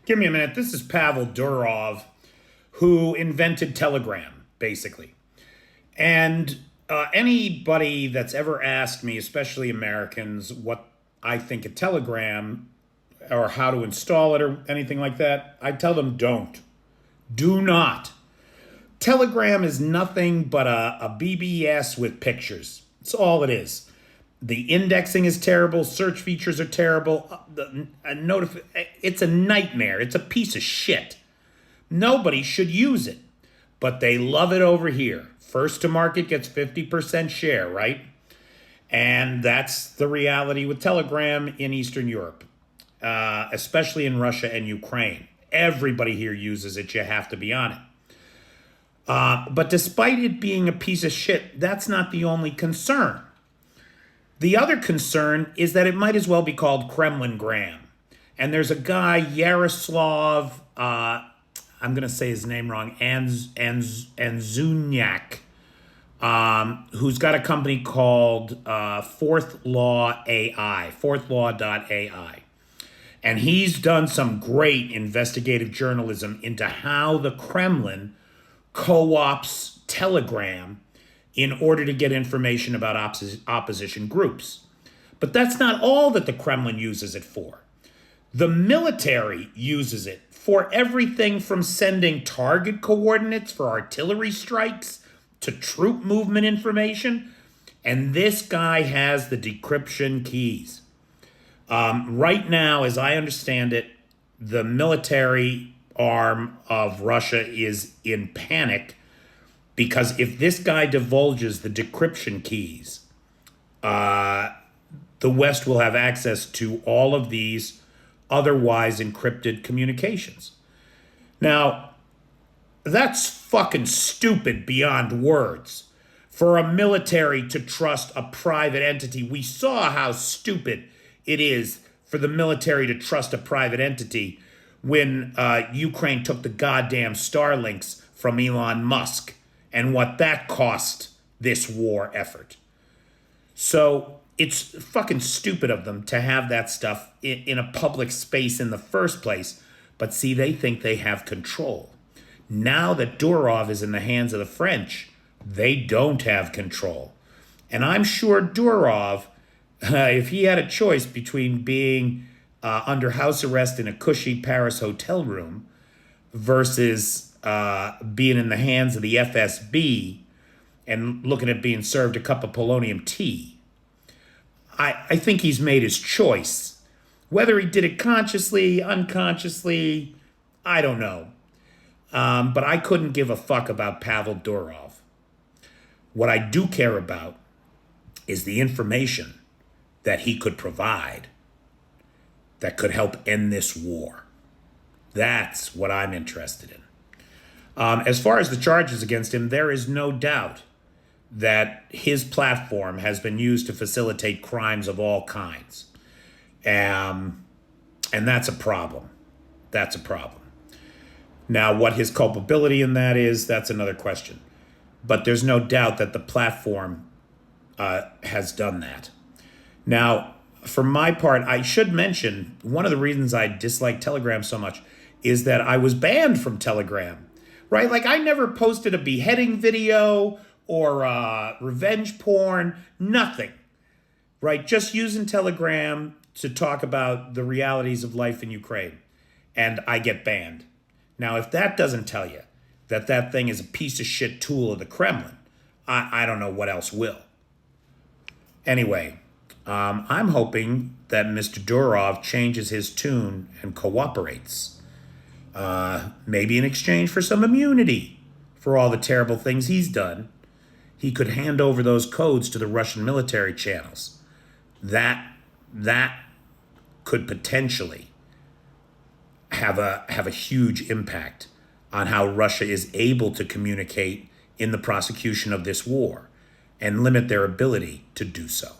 Give me a minute. This is Pavel Durov, who invented Telegram, basically. And anybody that's ever asked me, especially Americans, what I think of Telegram or how to install it or anything like that, I tell them don't. Do not. Telegram is nothing but a BBS with pictures. That's all it is. The indexing is terrible. Search features are terrible. It's a nightmare. It's a piece of shit. Nobody should use it, but they love it over here. First to market gets 50% share, right? And that's the reality with Telegram in Eastern Europe, especially in Russia and Ukraine. Everybody here uses it. You have to be on it. But despite it being a piece of shit, that's not the only concern. The other concern is that it might as well be called Kremlingram. And there's a guy, Yaroslav, I'm going to say his name wrong, Anzuniak, who's got a company called Fourth Law AI, fourthlaw.ai. And he's done some great investigative journalism into how the Kremlin co-ops Telegram in order to get information about opposition groups. But that's not all that the Kremlin uses it for. The military uses it for everything from sending target coordinates for artillery strikes to troop movement information. And this guy has the decryption keys. Right now, as I understand it, the military arm of Russia is in panic because if this guy divulges the decryption keys, the West will have access to all of these otherwise encrypted communications. Now, that's fucking stupid beyond words. For a military to trust a private entity, we saw how stupid it is for the military to trust a private entity when Ukraine took the goddamn Starlinks from Elon Musk and what that cost this war effort. So it's fucking stupid of them to have that stuff in a public space in the first place. But see, they think they have control. Now that Durov is in the hands of the French, they don't have control. And I'm sure Durov, if he had a choice between being under house arrest in a cushy Paris hotel room versus being in the hands of the FSB and looking at being served a cup of polonium tea, I think he's made his choice. Whether he did it consciously, unconsciously, I don't know. But I couldn't give a fuck about Pavel Durov. What I do care about is the information that he could provide that could help end this war. That's what I'm interested in. As far as the charges against him, there is no doubt that his platform has been used to facilitate crimes of all kinds. And that's a problem. That's a problem. Now, what his culpability in that is, that's another question. But there's no doubt that the platform has done that. Now, for my part, I should mention, one of the reasons I dislike Telegram so much is that I was banned from Telegram, right? Like, I never posted a beheading video or revenge porn, nothing, right? Just using Telegram to talk about the realities of life in Ukraine, and I get banned. Now, if that doesn't tell you that that thing is a piece of shit tool of the Kremlin, I don't know what else will. Anyway, I'm hoping that Mr. Durov changes his tune and cooperates. Maybe in exchange for some immunity for all the terrible things he's done, he could hand over those codes to the Russian military channels. That could potentially have a huge impact on how Russia is able to communicate in the prosecution of this war and limit their ability to do so.